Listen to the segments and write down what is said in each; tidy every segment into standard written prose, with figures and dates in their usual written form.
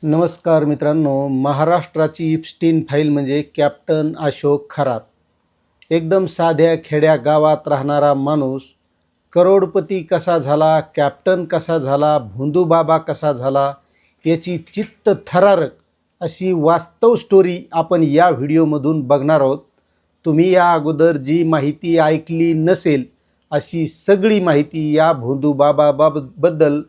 नमस्कार मित्रांनो, महाराष्ट्राची इप्स्टीन फाईल म्हणजे कॅप्टन अशोक खरात. एकदम साध्या खेड्या गावात राहणारा माणूस करोडपती कसा झाला, कॅप्टन कसा झाला, भोंदूबाबा कसा झाला, याची चित्त थरारक अशी वास्तव स्टोरी आपण या व्हिडिओमधून बघणार आहोत. तुम्ही या अगोदर जी माहिती ऐकली नसेल अशी सगळी माहिती या भोंदूबाबाबद्दल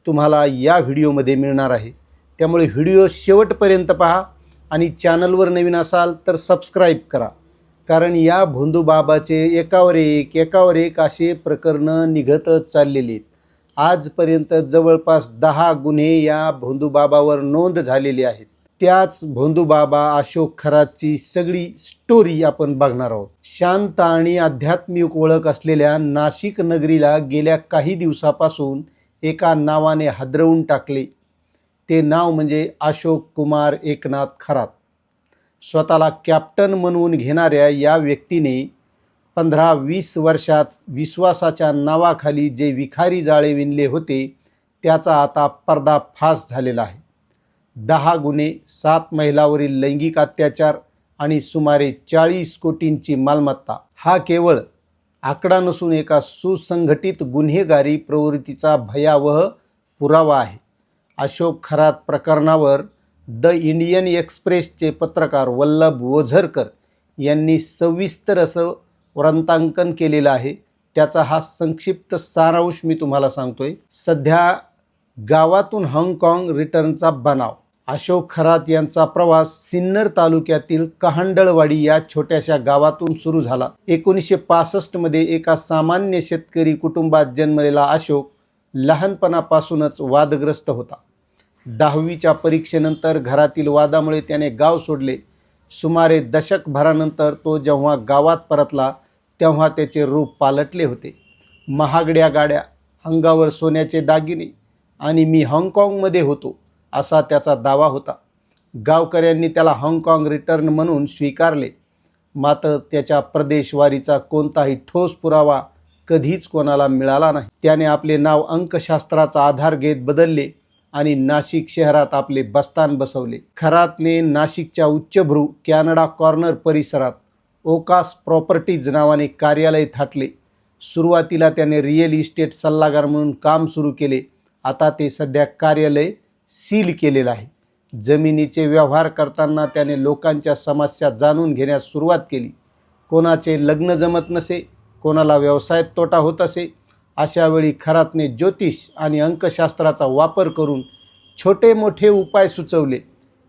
तुम्हाला या व्हिडिओमध्ये मिळणार आहे. त्यामुळे व्हिडिओ शेवटपर्यंत पहा आणि चॅनलवर नवीन असाल तर सबस्क्राईब करा, कारण या भोंदूबाबाचे एकावर एक असे प्रकरणं निघतच चाललेली आहेत. आजपर्यंत जवळपास 10 गुन्हे या भोंदूबाबावर नोंद झालेले आहेत. त्याच भोंदूबाबा अशोक खरातची सगळी स्टोरी आपण बघणार आहोत. शांत आणि आध्यात्मिक ओळख असलेल्या नाशिक नगरीला गेल्या काही दिवसापासून एका नावाने हादरवून टाकले. ते नाव म्हणजे अशोक कुमार एकनाथ खरात. स्वतःला कॅप्टन म्हणून घेणाऱ्या या व्यक्तीने 15-20 वर्षात विश्वासाच्या नावाखाली जे विखारी जाळे विणले होते त्याचा आता पर्दाफाश झालेला आहे. 10 गुन्हे, 7 महिलांवरील लैंगिक अत्याचार आणि सुमारे 40 कोटींची मालमत्ता हा केवळ आकडा नसून एका सुसंघटित गुन्हेगारी प्रवृत्तीचा भयावह पुरावा आहे. अशोक खरात प्रकरणावर द इंडियन एक्सप्रेसचे पत्रकार वल्लभ ओझरकर यांनी सविस्तर असं वृत्तांकन केलेलं आहे. त्याचा हा संक्षिप्त सारांश मी तुम्हाला सांगतोय. सध्या गावातून हाँगकाँग रिटर्नचा बनाव. अशोक खरात यांचा प्रवास सिन्नर तालुक्यातील कहांडळवाडी या छोट्याशा गावातून सुरू झाला. 1965 मध्ये एका सामान्य शेतकरी कुटुंबात जन्मलेला अशोक लहानपणापासूनच वादग्रस्त होता. 10वीच्या परीक्षेनंतर घरातील वादामुळे त्याने गाव सोडले. सुमारे दशकभरानंतर तो जेव्हा गावात परतला तेव्हा त्याचे रूप पालटले होते. महागड्या गाड्या, अंगावर सोन्याचे दागिने आणि मी हाँगकाँगमध्ये होतो असा त्याचा दावा होता. गावकऱ्यांनी त्याला हाँगकाँग रिटर्न म्हणून स्वीकारले. मात्र त्याच्या प्रदेशवारीचा कोणताही ठोस पुरावा कधीच कोणाला मिळाला नाही. त्याने आपले नाव अंकशास्त्राचा आधार घेत बदलले आणि नाशिक शहरात आपले बस्तान बसवले. खरातने नाशिकच्या उच्चभ्रू कॅनडा कॉर्नर परिसरात ओकास प्रॉपर्टीज नावाने कार्यालय थाटले. सुरुवातीला त्याने रिअल इस्टेट सल्लागार म्हणून काम सुरू केले. आता ते सध्या कार्यालय सील केलेलं आहे. जमिनीचे व्यवहार करताना त्याने लोकांच्या समस्या जाणून घेण्यास सुरुवात केली. कोणाचे लग्न जमत नसे, कोणाला व्यवसायात तोटा होत असे, अशा वेळी खरातने ज्योतिष आणि अंकशास्त्राचा वापर करून छोटे मोठे उपाय सुचवले.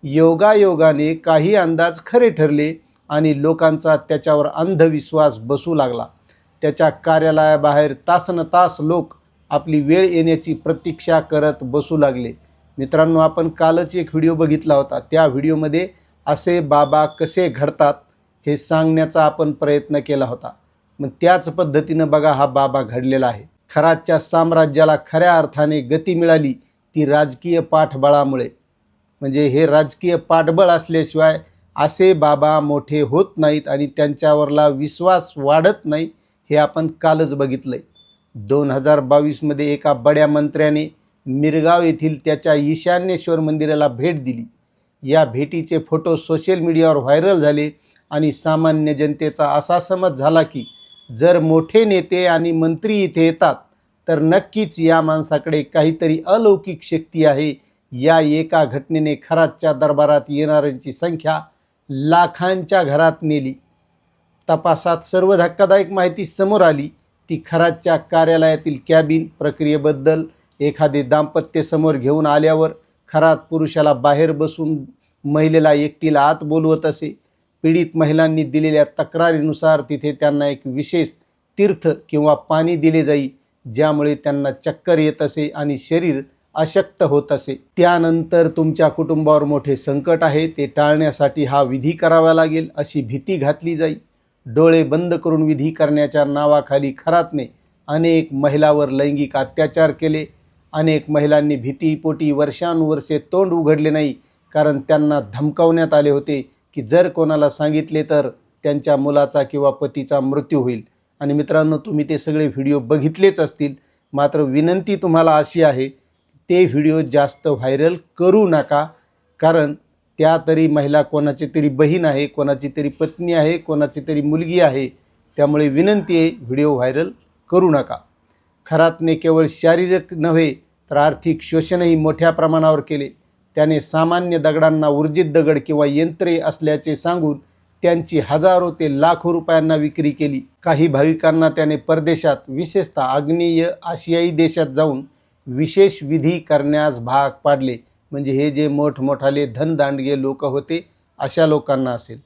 योगायोगाने काही अंदाज खरे ठरले आणि लोकांचा त्याच्यावर अंधविश्वास बसू लागला. त्याच्या कार्यालयाबाहेर तासनतास लोक आपली वेळ येण्याची प्रतीक्षा करत बसू लागले. मित्रांनो, आपण कालच एक व्हिडिओ बघितला होता. त्या व्हिडिओमध्ये असे बाबा कसे घडतात हे सांगण्याचा आपण प्रयत्न केला होता. मग त्याच पद्धतीनं बघा हा बाबा घडलेला आहे. खरातच्या साम्राज्याला खऱ्या अर्थाने गती मिळाली ती राजकीय पाठबळामुळे. म्हणजे हे राजकीय पाठबळ असल्याशिवाय असे बाबा मोठे होत नाहीत आणि त्यांच्यावरला विश्वास वाढत नाही, हे आपण कालच बघितलंय. 2022 मध्ये एका बड्या मंत्र्याने मिरगाव येथील त्याच्या ईशान्येश्वर मंदिराला भेट दिली. या भेटीचे फोटो सोशल मीडियावर व्हायरल झाले आणि सामान्य जनतेचा असा समज झाला की जर मोठे नेते आणि मंत्री इथे येतात तर नक्कीच या माणसाकडे काहीतरी अलौकिक शक्ती आहे. या एका घटनेने खरातच्या दरबारात येणाऱ्यांची संख्या लाखांच्या घरात नेली. तपासात सर्व धक्कादायक माहिती समोर आली. ती खरातच्या कार्यालयातील कॅबिन प्रक्रियेबद्दल. एखादे दाम्पत्य समोर घेऊन आल्यावर खरात पुरुषाला बाहेर बसून महिलेला एकटीला आत बोलवत असे. पीडित महिलांनी दिलेल्या तक्रारीनुसार तिथे त्यांना एक विशेष तीर्थ किंवा पाणी दिले जाई, ज्यामुळे त्यांना चक्कर येत असे आणि शरीर अशक्त होत असे. त्यानंतर तुमच्या कुटुंबावर मोठे संकट आहे, ते टाळण्यासाठी हा विधी करावा लागेल अशी भीती घातली जाई. डोळे बंद करून विधी करण्याच्या नावाखाली खरातने अनेक महिलांवर लैंगिक अत्याचार केले. अनेक महिलांनी भीतीपोटी वर्षानुवर्षे तोंड उघडले नाही, कारण त्यांना धमकावण्यात आले होते की जर कोणाला सांगितले तर त्यांच्या मुलाचा किंवा पतीचा मृत्यू होईल. आणि मित्रांनो, तुम्ही ते सगळे व्हिडिओ बघितलेच असतील. मात्र विनंती तुम्हाला अशी आहे, ते व्हिडिओ जास्त व्हायरल करू नका. कारण त्या तरी महिला कोणाची तरी बहीण आहे, कोणाची तरी पत्नी आहे, कोणाची तरी मुलगी आहे. त्यामुळे विनंती आहे, व्हिडिओ व्हायरल करू नका. खरातने केवळ शारीरिक नव्हे तर आर्थिक शोषणही मोठ्या प्रमाणावर केले. त्याने सामान्य दगडांना ऊर्जित दगड किंवा यंत्रे असल्याचे सांगून त्यांची हजारो ते लाखो रुपयांना विक्री केली. काही भाविकांना त्याने परदेशात, विशेषतः आग्नेय आशियाई देशात जाऊन विशेष विधी करण्यास भाग पाडले. म्हणजे हे जे मोठमोठाले धनदांडगे लोक होते अशा लोकांना असेल,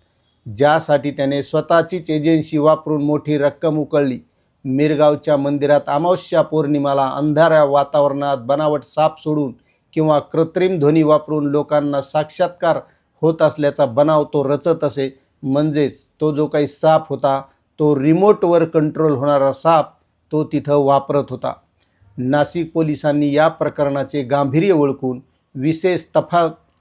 ज्यासाठी त्याने स्वतःचीच एजन्सी वापरून मोठी रक्कम उकळली. मिरगावच्या मंदिरात अमावस्या पौर्णिमाला अंधाऱ्या वातावरणात बनावट साप सोडून किंवा कृत्रिम ध्वनी वापरून लोकांना साक्षात्कार होत असल्याचा बनाव तो रचत असे. म्हणजेच तो जो काही साप होता तो रिमोटवर कंट्रोल होणारा साप तो तिथं वापरत होता. नाशिक पोलिसांनी या प्रकरणाचे गांभीर्य ओळखून विशेष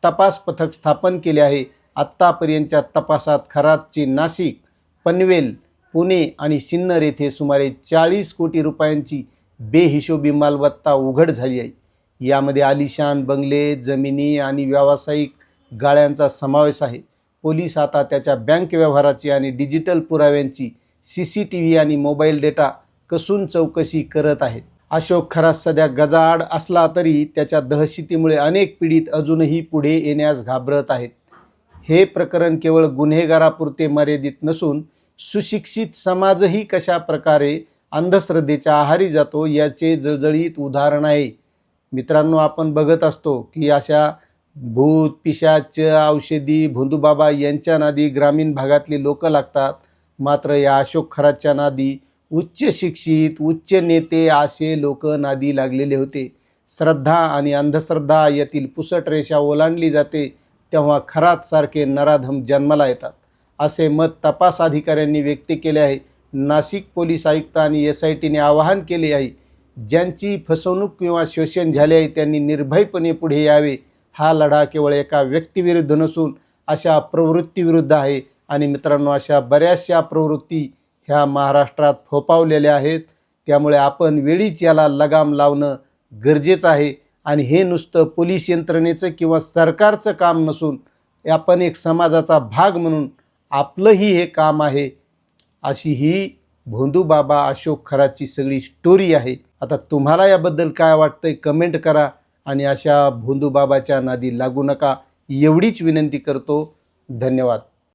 तपास पथक स्थापन केले आहे. आत्तापर्यंतच्या तपासात खरातची नाशिक, पनवेल, पुणे आणि सिन्नर येथे सुमारे 40 कोटी रुपयांची बेहिशोबी मालमत्ता उघड झाली आहे. यामध्ये आलिशान बंगले, जमिनी आणि व्यावसायिक गाळ्यांचा समावेश आहे. पोलीस आता त्याच्या बँक व्यवहाराची आणि डिजिटल पुराव्यांची CCTV आणि मोबाईल डेटा कसून चौकशी करत आहेत. अशोक खरात सध्या गजाआड असला तरी त्याच्या दहशतीमुळे अनेक पीडित अजूनही पुढे येण्यास घाबरत आहेत. हे प्रकरण केवळ गुन्हेगारापुरते मर्यादित नसून सुशिक्षित समाजही कशा प्रकारे अंधश्रद्धेच्या आहारी जातो याचे जळजळीत उदाहरण आहे. मित्रांनो, आपण बघत असतो की अशा भूत, पिशाच, औषधी, भोंदूबाबा यांच्या नादी ग्रामीण भागातली लोक लागतात. मात्र या अशोक खरातच्या नादी उच्च शिक्षित, उच्च नेते असे लोक नादी लागलेले होते. श्रद्धा आणि अंधश्रद्धा यातील पुसट रेषा ओलांडली जाते तेव्हा खरातसारखे नराधम जन्माला येतात, असे मत तपास अधिकाऱ्यांनी व्यक्त केले आहे. नाशिक पोलीस आयुक्त आणि SITने आवाहन केले आहे, ज्यांची फसवणूक किंवा शोषण झाले आहे त्यांनी निर्भयपणे पुढे यावे. हा लढा केवळ एका व्यक्तीविरुद्ध नसून अशा प्रवृत्तीविरुद्ध आहे. आणि मित्रांनो, अशा बऱ्याचशा प्रवृत्ती ह्या महाराष्ट्रात फोफावलेल्या आहेत. त्यामुळे आपण वेळीच याला लगाम लावणं गरजेचं आहे. आणि हे नुसतं पोलीस यंत्रणेचं किंवा सरकारचं काम नसून आपण एक समाजाचा भाग म्हणून आपलंही हे काम आहे. अशी ही भोंदूबाबा अशोक खरातची सगळी स्टोरी आहे. आता तुम्हाला याबद्दल काय वाटतंय कमेंट करा आणि अशा भोंदूबाबाच्या नादी लागू नका एवढीच विनंती करतो. धन्यवाद.